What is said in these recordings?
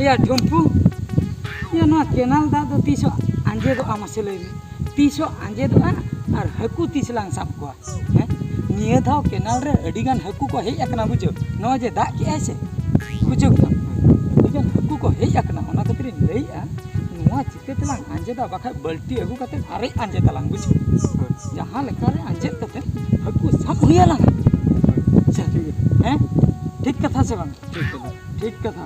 Ya Dumpu, ya no kenal dah tu tiso anje tu amasih lagi. Tiso anje tu ar haku tis lang sab ko. Niya thau kenal re adigan haku ko hei akna bujo. No je dak ki aise. Bujo ko. Adigan haku ko hei akna ona katri lei nuwa chite telang anje da bakai balti agu kate are anje telang bujo. Jahan lekare anje kate haku sab huya lang. ठीक कथा से बंग ठीक कथा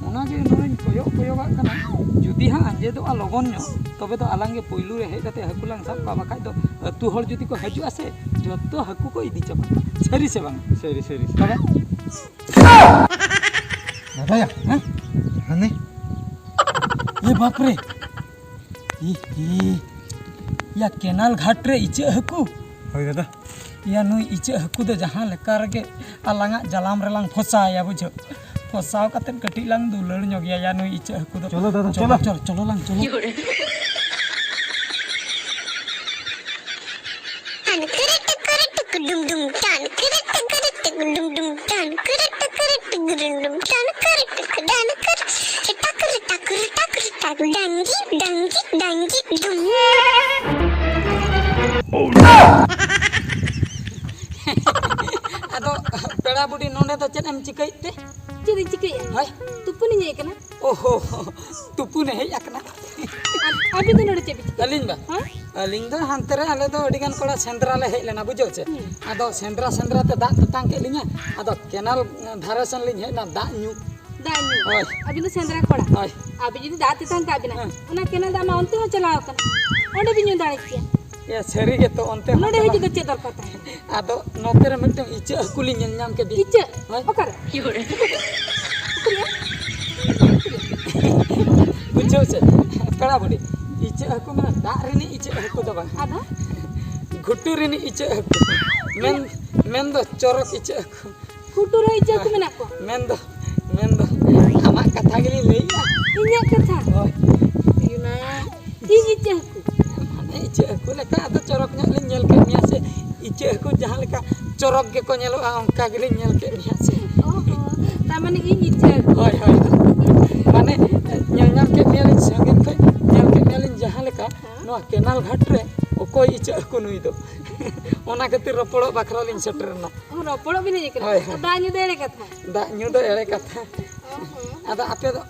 ओनागे known कोयोगा कना जुदी हा अंजे दो लगन no तबे तो आलांगे पुइलु रे हे कते हकुलांग सब का बाखाय दो तु हर जुदी को हजु आसे जतो हकु को इदी चबा सरी से बंग सरी बाबा दादा या हने ये बाप रे या केनाल घाट रे इचे हकु होय दादा या नुई इचे हकु दो जहां लेका रगे आलांगा जलाम रेलांग फसा या बुझो फसाव कतेन कटी लांग दुलड़ ᱧᱚᱜ या नुई इचे हकु दो चलो दादा चलो लांग चलो Ado pera budi nonde to chen em chikai te Jadi cikai hai tupu ni nyai kana oh tupu ne hei akna abi tu node cebi aling ba aling do hantere ale do adigan kola sendra le hei lena bujo che ado sendra te dak tetang ke linya ado kenal dharasan lin hei na dak nyu danyu Oi. abi tu sendra koda Oi. abi jadi dati tang abi na ona kenal da ma onte ho chalao kana onde bi nyu dare kiya ya seri ge to onte node hiji do chedar kata ado notere miteng iche akuli nyel nyam ke di ice Oi. okar bujo che pera budi iche aku mana dak rini iche aku do bang ada Ghutu rini iche aku men do corok iche aku kutur ice aku mena ko men do amak kata gini lei inya kata Oi. yuna ice aku Mana ice aku leka ado coroknya lin nyel ke mia se ice aku jahan leka corok ge ko nyelo angka gini nyel ke mia se oh tamane ice aku hoi mane nyel nyam ke mia lin sangin khoi nyel ke mia lin jahan leka no kenal ghat re okoi ice aku nui do ona katir ropolo bakra lin seterna oh ropolo bi ni kana Oi. danyu dere kata dak nyu do ere katha ado ape do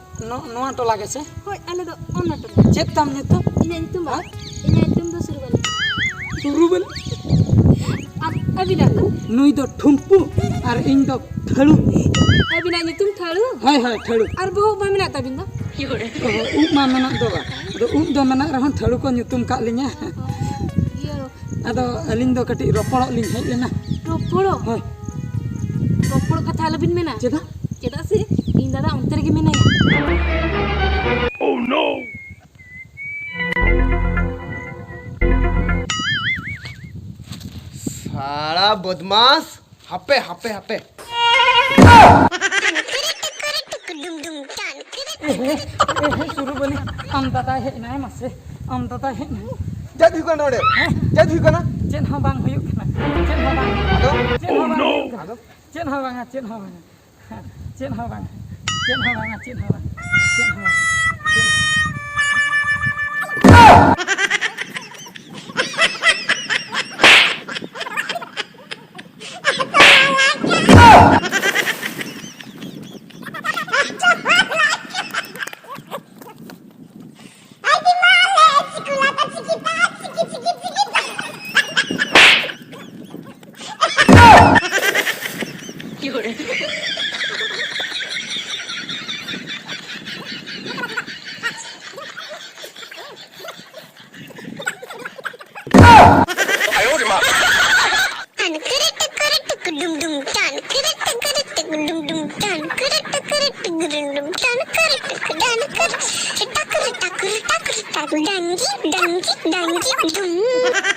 noa tola ge se hoi ale do onna to chet tam nyeto inya itu ba inya itu do suruban turubel abi na nui do thumpu ar ing do thalu abi na nyutum thalu hai thalu ar boh ba mena tabin do uk ma menak do ba do uk do menak rahon thalu ko nyutum kak linya iya ado aling do kati ropolok ling hej lena ropolo hoi ropolo kata lebih mena cheda cedak sih ini dada onter ge mena ya सारा बदमाश हपे suru bani am tata hej nai mase am tata hej nai जद हुई कना ओडे जद हुई कना chen ho bang huyuk kana chen ho bang आदो oh no chen ho bang chen ho bang Dunki Dunki Dunki डुम